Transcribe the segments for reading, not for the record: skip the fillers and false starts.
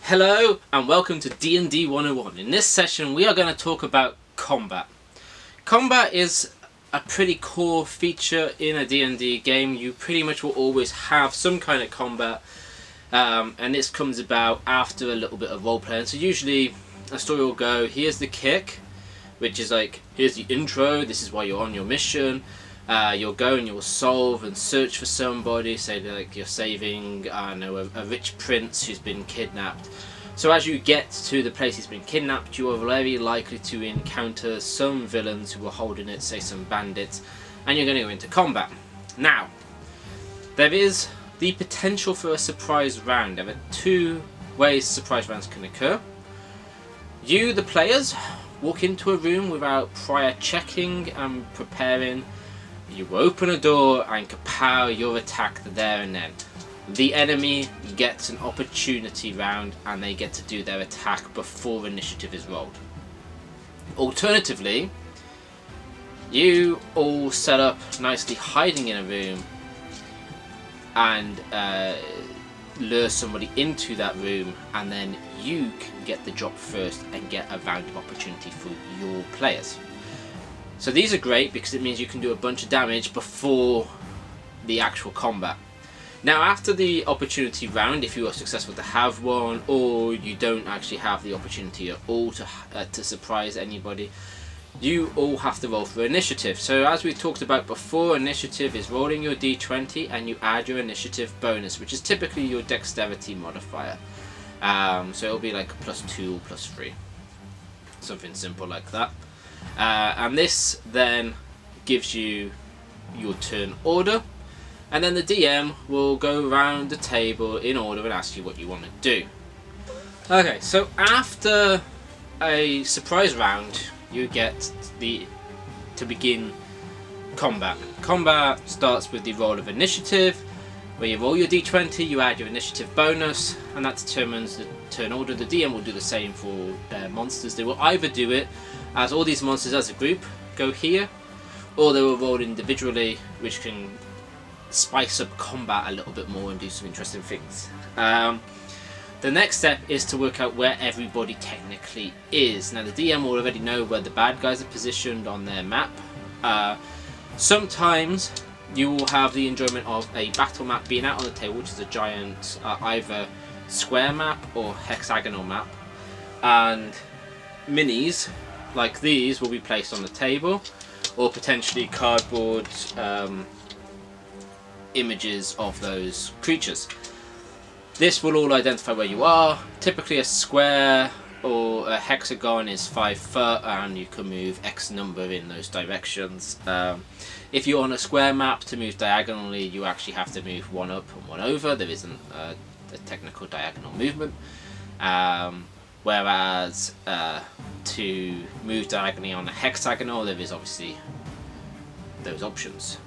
Hello and welcome to D&D 101. In this session we are going to talk about combat. Combat is a pretty core feature in a D&D game. You pretty much will always have some kind of combat, and this comes about after a little bit of role playing. So usually a story will go, here's the kick, which is like, here's the intro, this is why you're on your mission. You'll go and you'll solve and search for somebody, say like you're saving, I don't know, a rich prince who's been kidnapped. So as you get to the place he's been kidnapped, you are very likely to encounter some villains who are holding it, say some bandits, and you're going to go into combat. Now, there is the potential for a surprise round. There are two ways surprise rounds can occur. You, the players, walk into a room without prior checking and preparing. You open a door and kapow, your attack there and then. The enemy gets an opportunity round and they get to do their attack before initiative is rolled. Alternatively, you all set up nicely hiding in a room and lure somebody into that room, and then you can get the drop first and get a round of opportunity for your players. So these are great because it means you can do a bunch of damage before the actual combat. Now after the opportunity round, if you are successful to have one, or you don't actually have the opportunity at all to surprise anybody, you all have to roll for initiative. So as we talked about before, initiative is rolling your d20 and you add your initiative bonus, which is typically your dexterity modifier. So it'll be like a +2 or +3. Something simple like that. And this then gives you your turn order, and then the DM will go around the table in order and ask you what you want to do. Okay, so after a surprise round, you get to begin combat. Combat starts with the roll of initiative, where you roll your d20, you add your initiative bonus, and that determines the turn order. The DM will do the same for their monsters. They will either do it as all these monsters as a group go here, or they will roll individually, which can spice up combat a little bit more and do some interesting things. The next step is to work out where everybody technically is. Now the DM will already know where the bad guys are positioned on their map. Sometimes you will have the enjoyment of a battle map being out on the table, which is a giant either square map or hexagonal map, and minis like these will be placed on the table, or potentially cardboard images of those creatures. This will all identify where you are. Typically a square or a hexagon is 5 foot and you can move X number in those directions. If you're on a square map, to move diagonally you actually have to move 1 up and 1 over. There isn't a technical diagonal movement. Whereas to move diagonally on a hexagonal, there is obviously those options.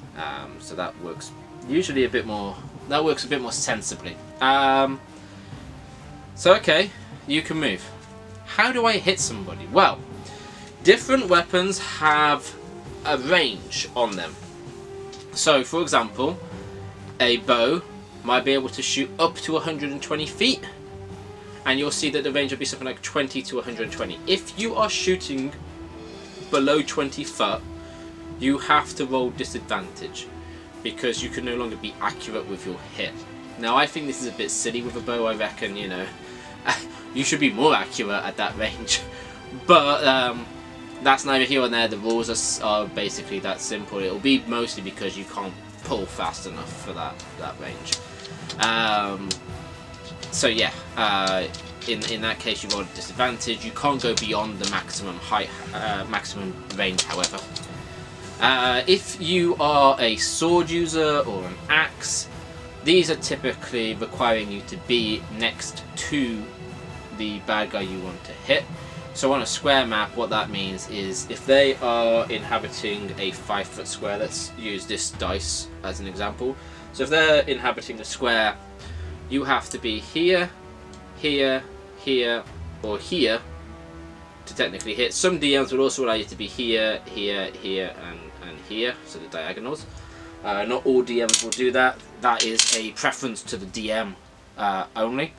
So that works usually a bit more. That works a bit more sensibly. So okay, you can move. How do I hit somebody? Well, different weapons have a range on them. So, for example, a bow might be able to shoot up to 120 feet. And you'll see that the range will be something like 20 to 120. If you are shooting below 20 foot, you have to roll disadvantage, because you can no longer be accurate with your hit. Now I think this is a bit silly with a bow. I reckon, you know, you should be more accurate at that range. But that's neither here nor there. The rules are basically that simple. It'll be mostly because you can't pull fast enough for that range. So yeah, in that case you roll a disadvantage. You can't go beyond the maximum height, maximum range, however. If you are a sword user or an axe, these are typically requiring you to be next to the bad guy you want to hit. So on a square map, what that means is if they are inhabiting a 5 foot square, let's use this dice as an example. So if they're inhabiting a square, you have to be here, here, here, or here to technically hit. Some DMs will also allow you to be here, here, here, and here, so the diagonals. Not all DMs will do that. That is a preference to the DM only.